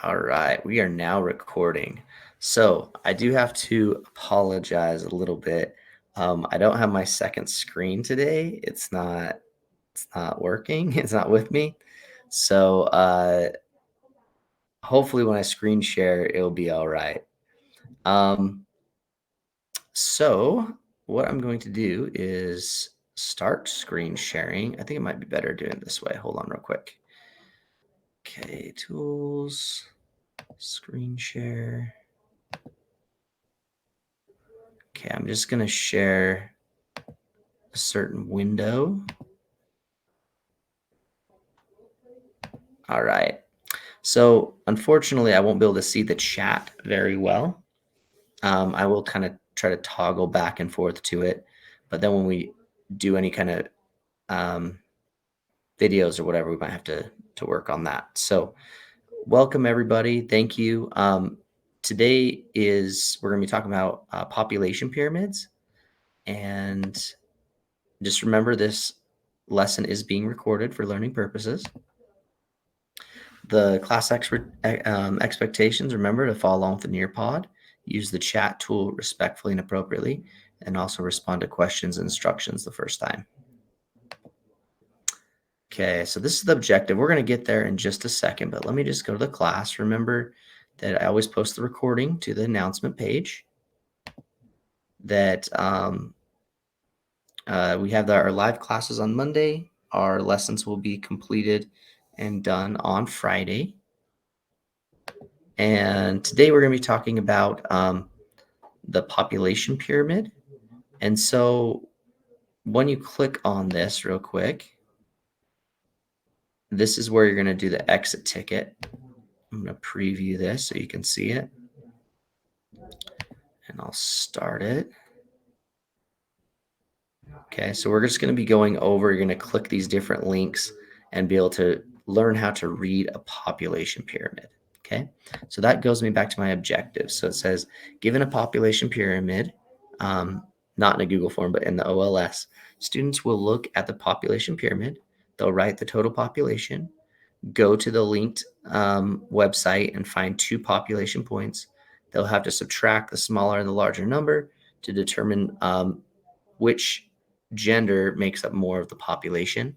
All right, we are now recording. So I do have to apologize a little bit. I don't have my second screen today. It's not working. It's not with me. So hopefully when I screen share, it'll be all right. Um, so what I'm going to do is start screen sharing. I think it might be better doing it this way. Hold on real quick. Okay, tools, screen share. Okay, I'm just going to share a certain window. All right. So unfortunately, I won't be able to see the chat very well. I will kind of try to toggle back and forth to it. But then when we do any kind of um, videos or whatever, we might have to work on that. So welcome, everybody. Thank you. Today we're going to be talking about population pyramids. And just remember this lesson is being recorded for learning purposes. The class expectations, remember to follow along with the Nearpod. Use the chat tool respectfully and appropriately, and also respond to questions and instructions the first time. Okay, so this is the objective. We're going to get there in just a second, but let me just go to the class. Remember that I always post the recording to the announcement page. That we have our live classes on Monday. Our lessons will be completed and done on Friday. And today we're going to be talking about the population pyramid. And so when you click on this real quick, this is where you're going to do the exit ticket. I'm going to preview this so you can see it. And I'll start it. Okay, so we're just going to be going over, you're going to click these different links and be able to learn how to read a population pyramid. Okay, so that goes me back to my objectives. So it says, given a population pyramid, not in a Google form, but in the OLS, students will look at the population pyramid. They'll write the total population, go to the linked website and find two population points. They'll have to subtract the smaller and the larger number to determine which gender makes up more of the population.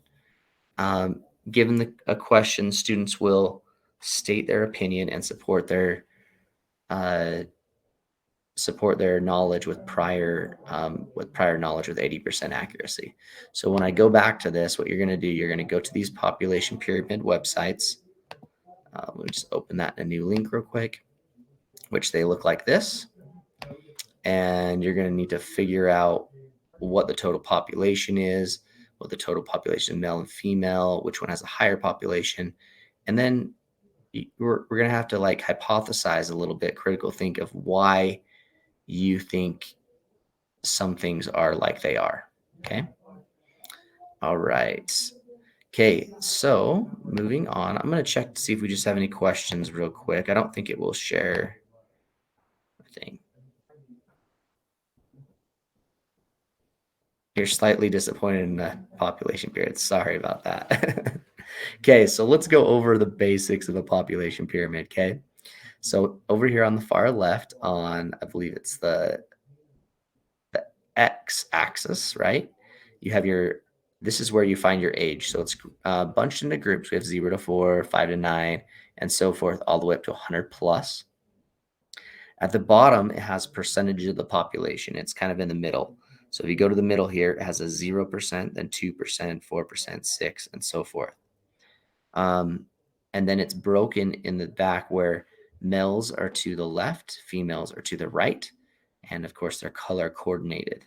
Given a question, students will state their opinion and support their knowledge with prior knowledge with 80% accuracy. So when I go back to this, what you're going to do, you're going to go to these population pyramid websites. Let me just open that in a new link real quick, which they look like this. And you're going to need to figure out what the total population is, what the total population male and female, which one has a higher population. And then we're going to have to like hypothesize a little bit, critical think of why you think some things are like they are. Okay. All right. Okay. So moving on, I'm going to check to see if we just have any questions real quick. I don't think it will share. I think you're slightly disappointed in the population pyramid. Sorry about that. Okay, so let's go over the basics of a population pyramid, okay? So over here on the far left on, I believe it's the x-axis, right? You have this is where you find your age. So it's bunched into groups. We have 0 to 4, 5 to 9, and so forth, all the way up to 100 plus. At the bottom, it has percentage of the population. It's kind of in the middle. So if you go to the middle here, it has a 0%, then 2%, 4%, 6%, and so forth. And then it's broken in the back where males are to the left, females are to the right, and of course they're color coordinated.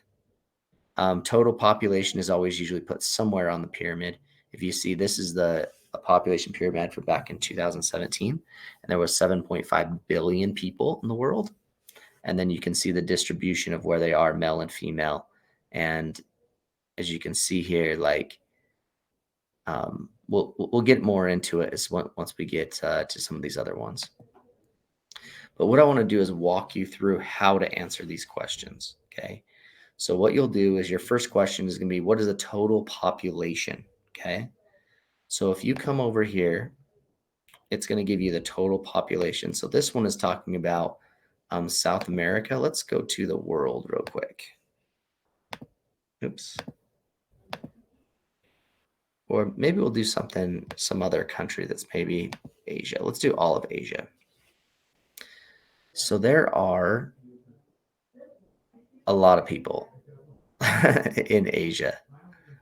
Total population is always usually put somewhere on the pyramid. If you see, this is a population pyramid for back in 2017, and there was 7.5 billion people in the world. And then you can see the distribution of where they are, male and female. And as you can see here, like we'll get more into it once we get to some of these other ones. But what I want to do is walk you through how to answer these questions. Okay. So what you'll do is your first question is going to be, what is the total population? Okay. So if you come over here it's going to give you the total population. So this one is talking about South America. Let's go to the world real quick. Oops. Or maybe we'll do some other country that's maybe Asia. Let's do all of Asia. So there are a lot of people in Asia,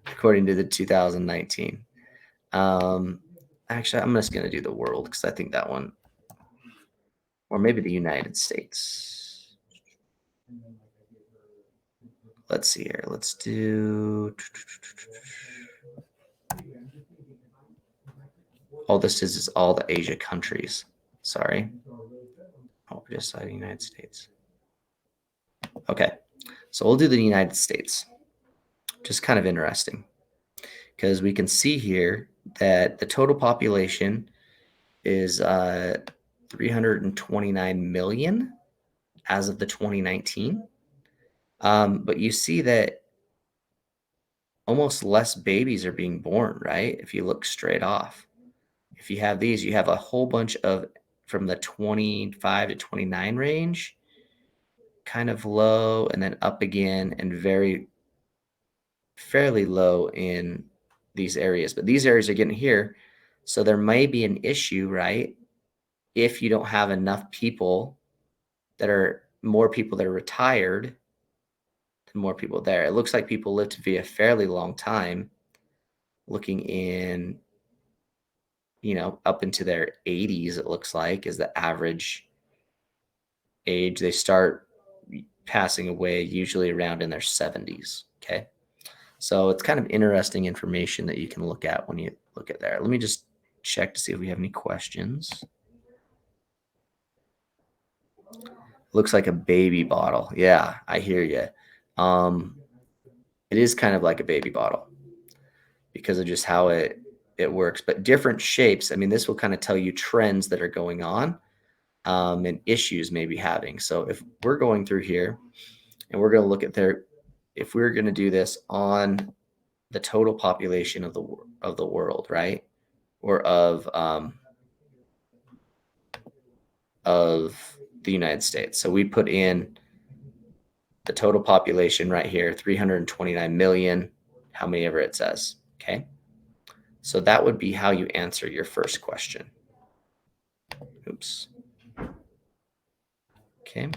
according to the 2019. Actually, I'm just going to do the world because I think that one, or maybe the United States. Let's see here. Let's do. Oh, this is all the Asia countries. Sorry. Oh, we just saw the United States. Okay. So we'll do the United States. Just kind of interesting because we can see here that the total population is 329 million as of the 2019. But you see that almost less babies are being born, right? If you look straight off. If you have these, you have a whole bunch of from the 25 to 29 range, kind of low, and then up again, and fairly low in these areas. But these areas are getting here. So there may be an issue, right? If you don't have enough people more people that are retired than more people there. It looks like people live to be a fairly long time, looking in, up into their 80s, it looks like is the average age. They start passing away usually around in their 70s. Okay. So it's kind of interesting information that you can look at when you look at there. Let me just check to see if we have any questions. Looks like a baby bottle. Yeah, I hear you. It is kind of like a baby bottle because of just how it works, but different shapes. I mean, this will kind of tell you trends that are going on and issues maybe having. So if we're going through here and we're going to look at if we're going to do this on the total population of the world, right? Or of the United States. So we put in the total population right here, 329 million, how many ever it says. Okay. So that would be how you answer your first question. Oops. Okay.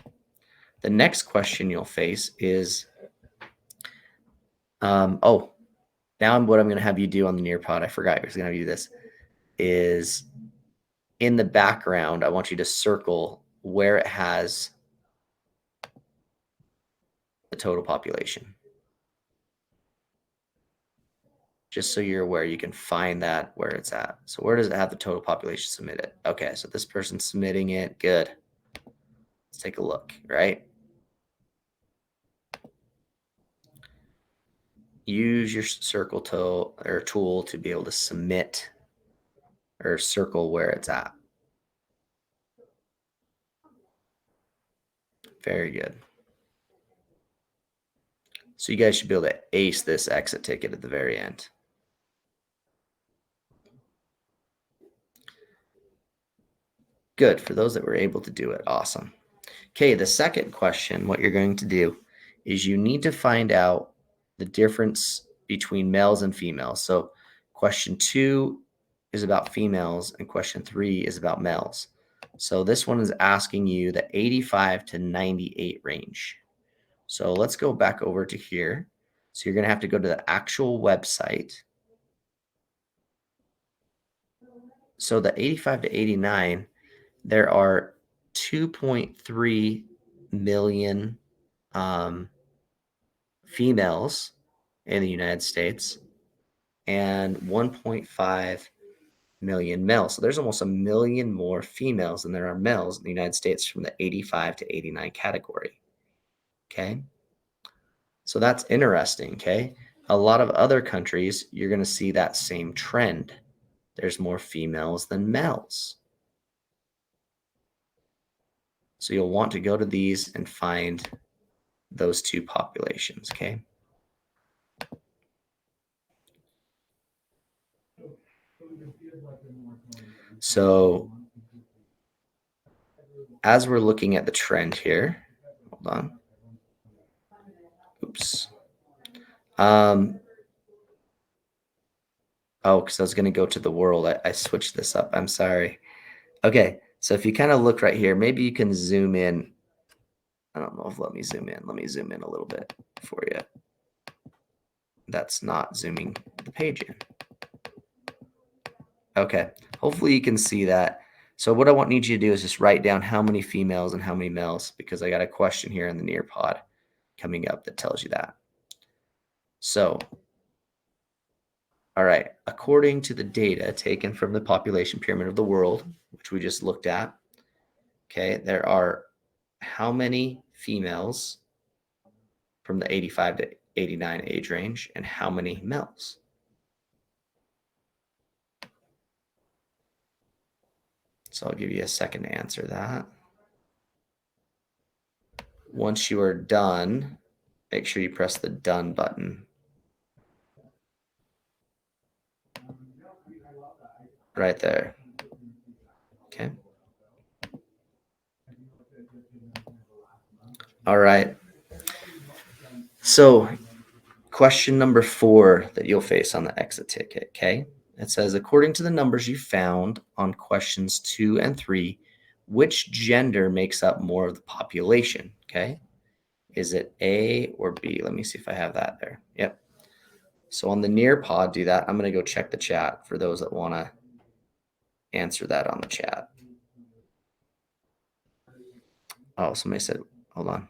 The next question you'll face is, now what I'm going to have you do on the Nearpod, I forgot I was going to have you do this, is in the background, I want you to circle where it has the total population. Just so you're aware, you can find that where it's at. So where does it have the total population submitted? Okay, so this person's submitting it. Good. Let's take a look, right? Use your circle tool to be able to submit or circle where it's at. Very good. So you guys should be able to ace this exit ticket at the very end. Good. For those that were able to do it, awesome. Okay, the second question, what you're going to do is you need to find out the difference between males and females. So question 2 is about females and question 3 is about males. So this one is asking you the 85 to 98 range. So let's go back over to here. So you're going to have to go to the actual website. So the 85 to 89, there are 2.3 million females in the United States and 1.5 million males. So there's almost a million more females than there are males in the United States from the 85 to 89 category. Okay. So that's interesting. Okay. A lot of other countries, you're going to see that same trend. There's more females than males. So you'll want to go to these and find those two populations. Okay. So as we're looking at the trend here, hold on. Oops. Oh, because I was going to go to the world. I switched this up. I'm sorry. Okay. So if you kind of look right here, maybe you can zoom in. I don't know if let me zoom in. Let me zoom in a little bit for you. That's not zooming the page in. Okay. Hopefully you can see that. So what I need you to do is just write down how many females and how many males, because I got a question here in the Nearpod coming up that tells you that. So, all right. According to the data taken from the population pyramid of the world, which we just looked at, okay, there are how many females from the 85 to 89 age range and how many males? So I'll give you a second to answer that. Once you are done, make sure you press the done button right there. Okay. All right. So, question number 4 that you'll face on the exit ticket. Okay. It says, according to the numbers you found on questions 2 and 3, which gender makes up more of the population? Okay. Is it A or B? Let me see if I have that there. Yep. So on the Nearpod, do that. I'm going to go check the chat for those that want to answer that on the chat. Oh, somebody said, hold on.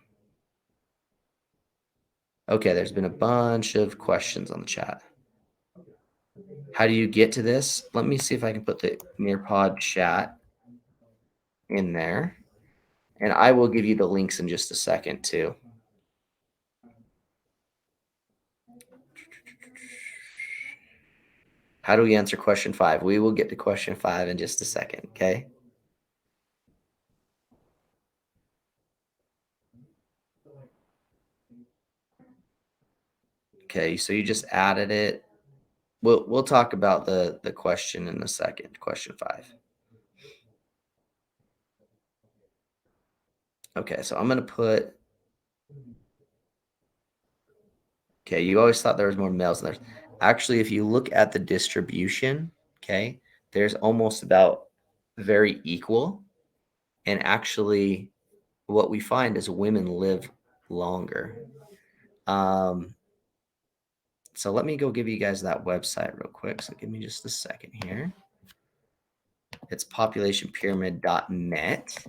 Okay, there's been a bunch of questions on the chat. How do you get to this? Let me see if I can put the Nearpod chat in there. And I will give you the links in just a second, too. How do we answer question 5? We will get to question 5 in just a second, okay? Okay, so you just added it. We'll talk about the question in a second, question 5. Okay, so I'm going to put, okay, you always thought there was more males than there's. Actually, if you look at the distribution, okay, there's almost about very equal. And actually, what we find is women live longer. So let me go give you guys that website real quick. So give me just a second here. It's populationpyramid.net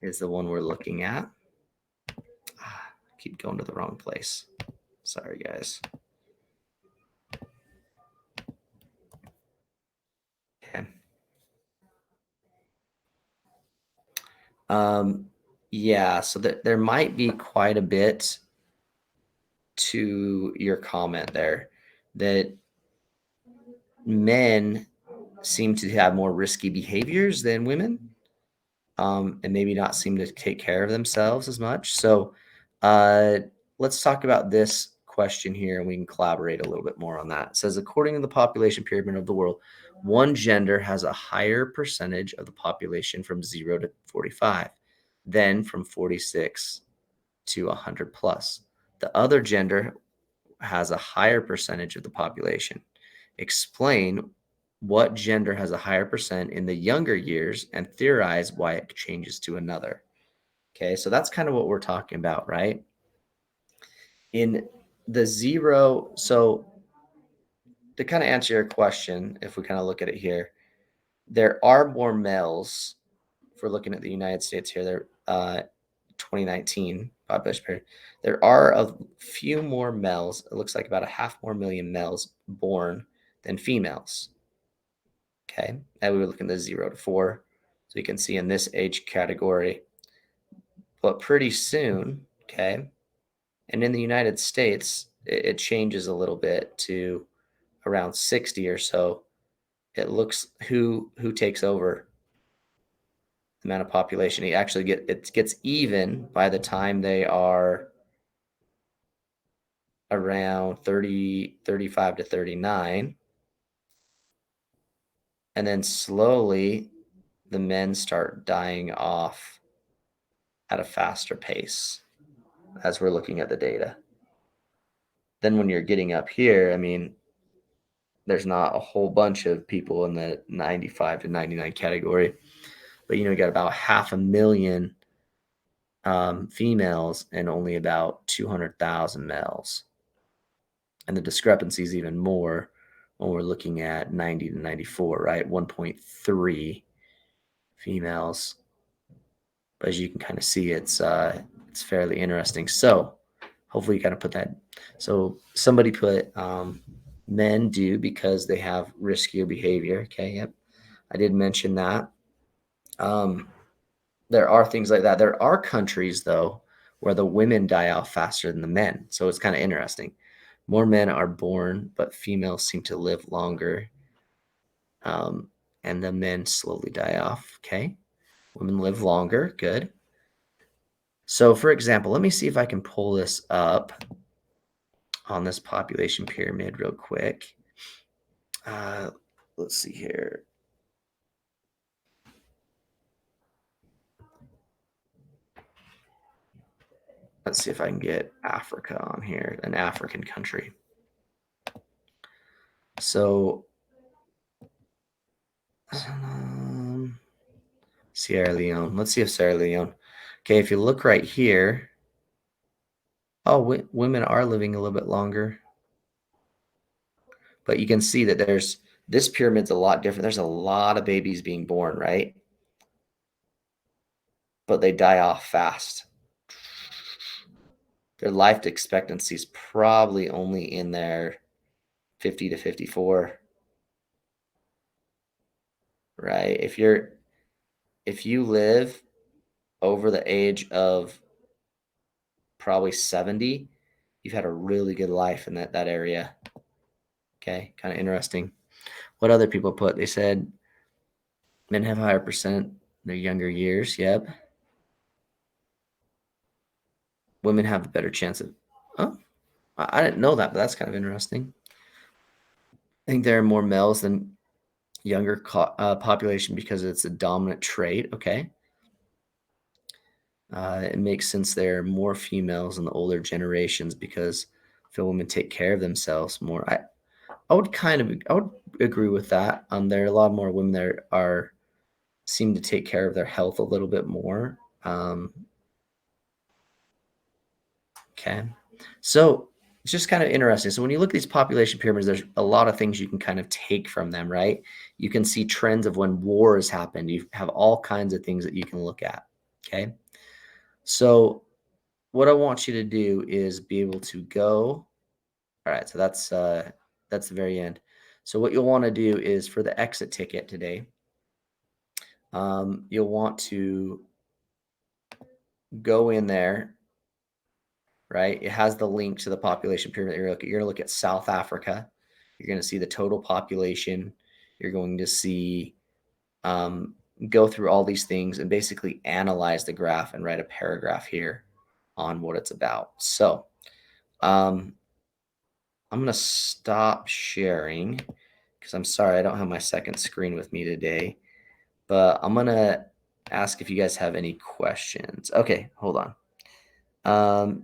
is the one we're looking at. Keep going to the wrong place. Sorry, guys. Okay. Yeah, so there might be quite a bit to your comment there that men seem to have more risky behaviors than women, and maybe not seem to take care of themselves as much. So uh, let's talk about this question here and we can collaborate a little bit more on that. It says, according to the population pyramid of the world, one gender has a higher percentage of the population from 0 to 45 than from 46 to 100 plus. The other gender has a higher percentage of the population. Explain what gender has a higher percent in the younger years and theorize why it changes to another. Okay, so that's kind of what we're talking about, right? In the 0, so to kind of answer your question, if we kind of look at it here, there are more males. If we're looking at the United States here, there 2019 population period, there are a few more males. It looks like about a half more million males born than females. Okay, and we were looking at the 0 to 4, so you can see in this age category. But pretty soon, okay, and in the United States, it changes a little bit to around 60 or so. It looks who takes over the amount of population. It gets even by the time they are around 30, 35 to 39. And then slowly the men start dying off at a faster pace as we're looking at the data. Then when you're getting up here, I mean, there's not a whole bunch of people in the 95 to 99 category, but you got about 500,000 females and only about 200,000 males. And the discrepancy is even more when we're looking at 90 to 94, right? 1.3 females. But as you can kind of see, it's fairly interesting. So hopefully you kind of put that. So somebody put men do because they have riskier behavior. Okay, yep, I did mention that. There are things like that. There are countries though where the women die off faster than the men. So it's kind of interesting. More men are born, but females seem to live longer. And the men slowly die off. Okay. Women live longer. Good. So, for example, let me see if I can pull this up on this population pyramid real quick. Let's see here. Let's see if I can get Africa on here, an African country. So, Sierra Leone. Let's see if Sierra Leone. Okay, if you look right here, oh, women are living a little bit longer. But you can see that this pyramid's a lot different. There's a lot of babies being born, right? But they die off fast. Their life expectancy is probably only in their 50 to 54, right? If you live over the age of probably 70, you've had a really good life in that area. Okay, kind of interesting. What other people put? They said men have higher percent in their younger years. Yep. Women have a better chance of. Oh, I didn't know that, but that's kind of interesting. I think there are more males than younger population because it's a dominant trait. Okay. It makes sense there are more females in the older generations because feel women take care of themselves more. I would agree with that. There are a lot more women that seem to take care of their health a little bit more. Okay. So it's just kind of interesting. So when you look at these population pyramids, there's a lot of things you can kind of take from them, right? You can see trends of when wars happened. You have all kinds of things that you can look at. Okay. So what I want you to do is be able to go. All right. So that's the very end. So what you'll want to do is for the exit ticket today, you'll want to go in there, right? It has the link to the population pyramid. You're going to look at South Africa. You're going to see the total population. You're going to see go through all these things and basically analyze the graph and write a paragraph here on what it's about. So I'm going to stop sharing because I'm sorry I don't have my second screen with me today, but I'm going to ask if you guys have any questions. Okay, hold on.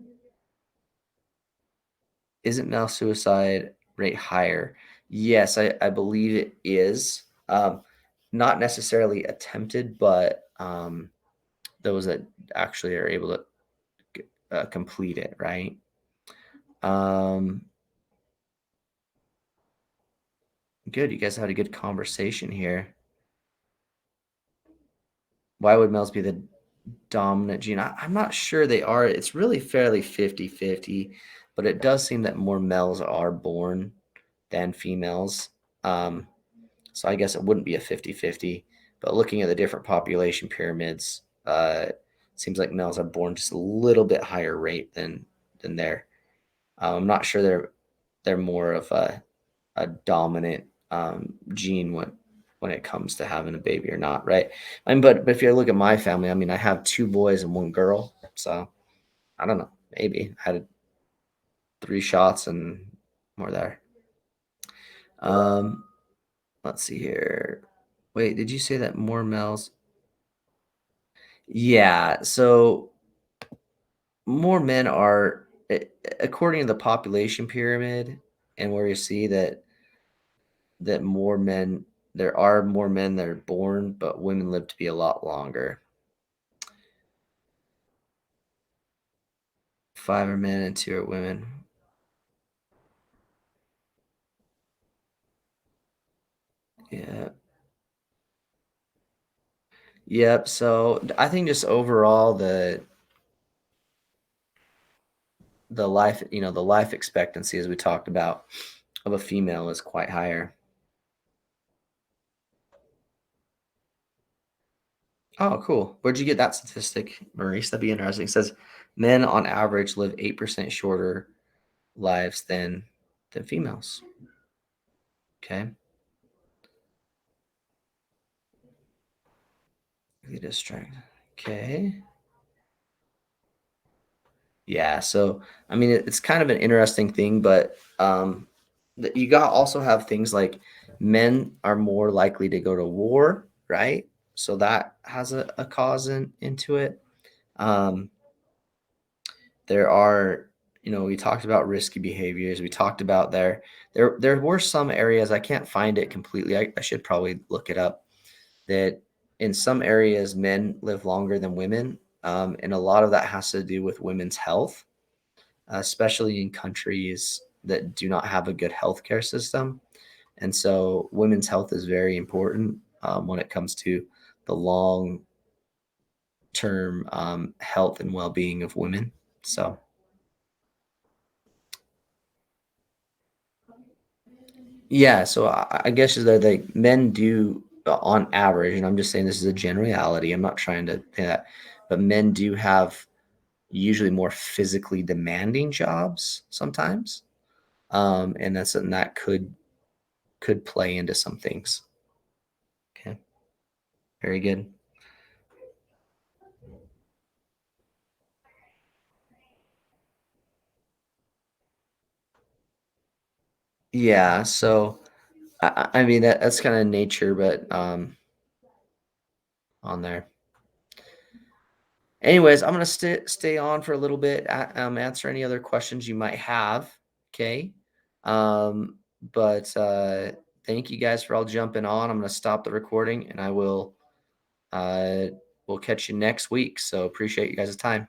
Isn't male suicide rate higher? Yes, I believe it is. Not necessarily attempted, but those that actually are able to complete it, right? Good. You guys had a good conversation here. Why would males be the dominant gene? I'm not sure they are. It's really fairly 50-50, but it does seem that more males are born than females. So I guess it wouldn't be a 50-50, but looking at the different population pyramids, it seems like males are born just a little bit higher rate than there. I'm not sure they're more of a dominant gene when it comes to having a baby or not, right? But if you look at my family, I mean, I have 2 boys and 1 girl, so I don't know, maybe I had 3 shots and more there. Let's see here. Wait, did you say that more males? Yeah, so more men are, according to the population pyramid, and where you see that more men, there are more men that are born, but women live to be a lot longer. 5 are men and 2 are women. Yeah. Yep. So I think just overall the life, the life expectancy, as we talked about, of a female is quite higher. Oh, cool. Where'd you get that statistic, Maurice? That'd be interesting. It says men on average live 8% shorter lives than females. Okay. Really distracted. Okay. Yeah. So I mean, it's kind of an interesting thing, but you got also have things like men are more likely to go to war, right? So that has a cause into it. Um, there are, we talked about risky behaviors. We talked about there were some areas, I can't find it completely. I should probably look it up, that in some areas men live longer than women. And a lot of that has to do with women's health, especially in countries that do not have a good healthcare system. And so women's health is very important when it comes to the long term health and well being of women. So, yeah, so I guess is that like men do, on average, and I'm just saying this is a generality. I'm not trying to say that, but men do have usually more physically demanding jobs sometimes, and that's something that could play into some things. Okay, very good. Yeah, so I mean that's kind of nature, but on there. Anyways, I'm gonna stay on for a little bit, answer any other questions you might have. Okay. Um, but thank you guys for all jumping on. I'm gonna stop the recording and I will we'll catch you next week. So appreciate you guys' time.